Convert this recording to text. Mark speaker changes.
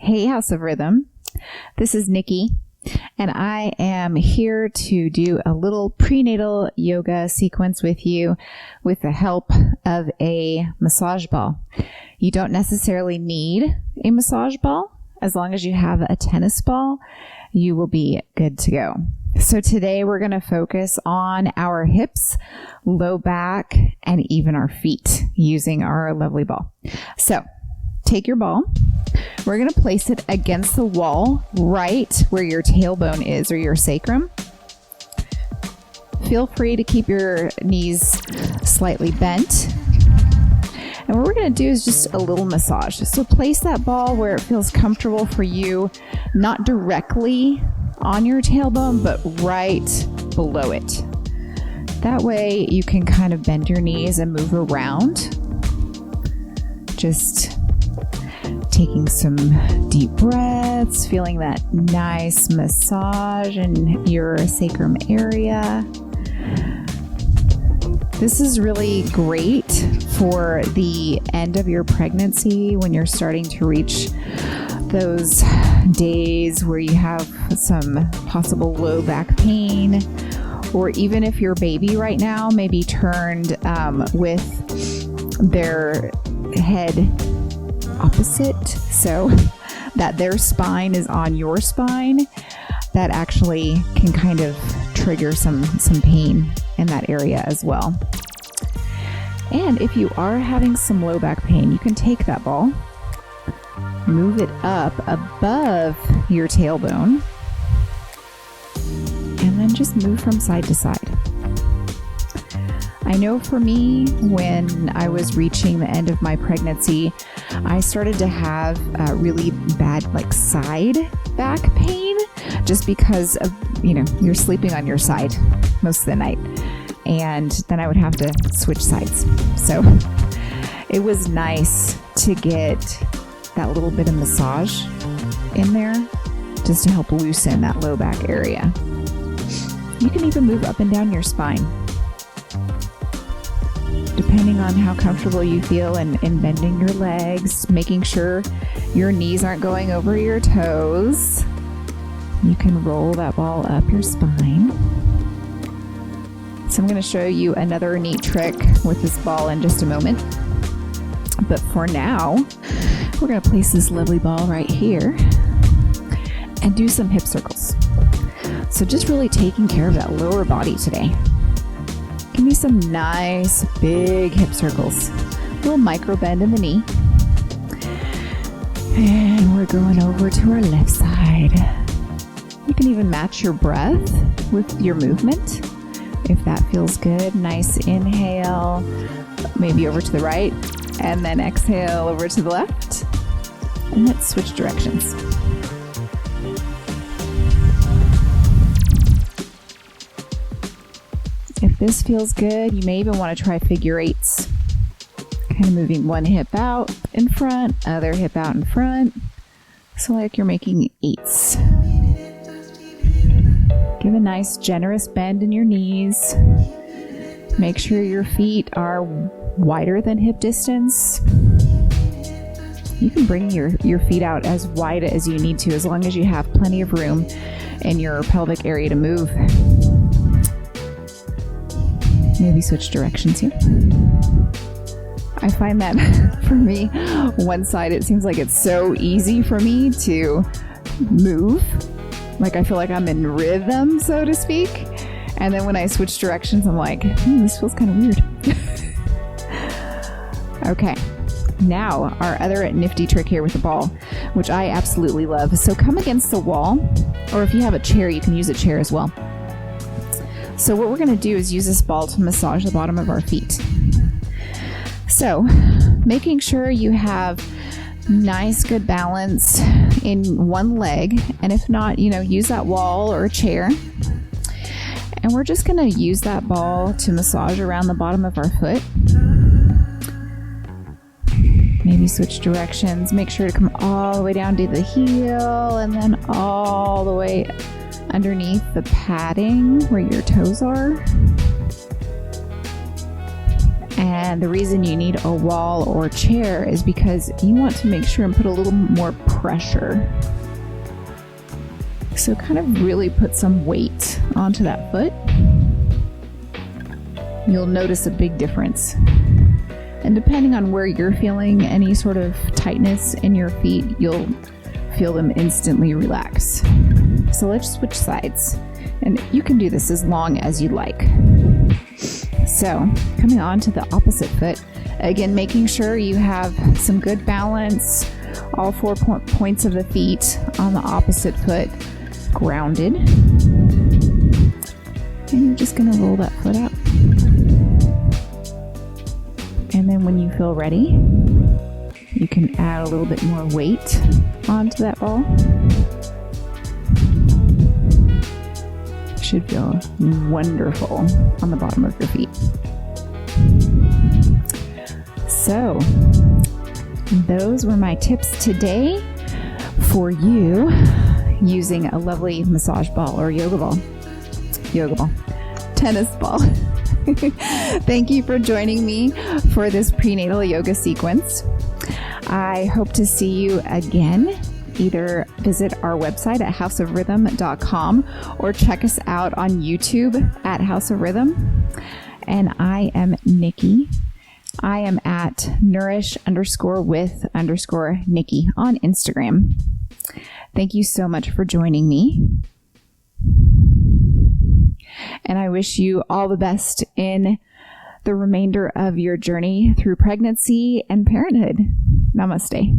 Speaker 1: Hey, House of Rhythm. This is Nikki, and I am here to do a little prenatal yoga sequence with you with the help of a massage ball. You don't necessarily need a massage ball. As long as you have a tennis ball, you will be good to go. So today we're going to focus on our hips, low back, and even our feet using our lovely ball. So take your ball. We're going to place it against the wall right where your tailbone is, or your sacrum. Feel free to keep your knees slightly bent. And what we're going to do is just a little massage. So place that ball where it feels comfortable for you, not directly on your tailbone, but right below it. That way you can kind of bend your knees and move around. Just taking some deep breaths, feeling that nice massage in your sacrum area. This is really great for the end of your pregnancy when you're starting to reach those days where you have some possible low back pain, or even if your baby right now may be turned with their head opposite, so that their spine is on your spine. That actually can kind of trigger some pain in that area as well. And if you are having some low back pain, you can take that ball, move it up above your tailbone, and then just move from side to side. I know for me, when I was reaching the end of my pregnancy, I started to have really bad side back pain, just because of, you're sleeping on your side most of the night. And then I would have to switch sides. So it was nice to get that little bit of massage in there just to help loosen that low back area. You can even move up and down your spine, depending on how comfortable you feel, and bending your legs, making sure your knees aren't going over your toes. You can roll that ball up your spine. So I'm going to show you another neat trick with this ball in just a moment. But for now, we're going to place this lovely ball right here and do some hip circles. So just really taking care of that lower body today. Give me some nice big hip circles. A little micro bend in the knee. And we're going over to our left side. You can even match your breath with your movement if that feels good. Nice inhale, maybe over to the right, and then exhale over to the left. And let's switch directions. If this feels good, you may even want to try figure eights. Kind of moving one hip out in front, other hip out in front. So like you're making eights. Give a nice generous bend in your knees. Make sure your feet are wider than hip distance. You can bring your feet out as wide as you need to, as long as you have plenty of room in your pelvic area to move. Maybe switch directions here. I find that for me, one side, it seems like it's so easy for me to move. Like I feel like I'm in rhythm, so to speak. And then when I switch directions, I'm like, this feels kind of weird. Okay, now our other nifty trick here with the ball, which I absolutely love. So come against the wall, or if you have a chair, you can use a chair as well. So what we're going to do is use this ball to massage the bottom of our feet. So making sure you have nice, good balance in one leg. And if not, use that wall or a chair. And we're just going to use that ball to massage around the bottom of our foot. Maybe switch directions. Make sure to come all the way down to the heel and then all the way underneath the padding where your toes are. And And the reason you need a wall or chair is because you want to make sure and put a little more pressure. So kind of really put some weight onto that foot. You'll notice a big difference. And depending on where you're feeling any sort of tightness in your feet, you'll feel them instantly relax. So let's switch sides. And you can do this as long as you like. So coming on to the opposite foot, again, making sure you have some good balance, all 4 points of the feet on the opposite foot grounded. And you're just gonna roll that foot out. And then when you feel ready, you can add a little bit more weight onto that ball. Should feel wonderful on the bottom of your feet. So, those were my tips today for you using a lovely massage ball or yoga ball, tennis ball. Thank you for joining me for this prenatal yoga sequence. I hope to see you again. Either visit our website at houseofrhythm.com or check us out on YouTube at House of Rhythm. And I am Nikki. I am at nourish_with_Nikki on Instagram. Thank you so much for joining me. And I wish you all the best in the remainder of your journey through pregnancy and parenthood. Namaste.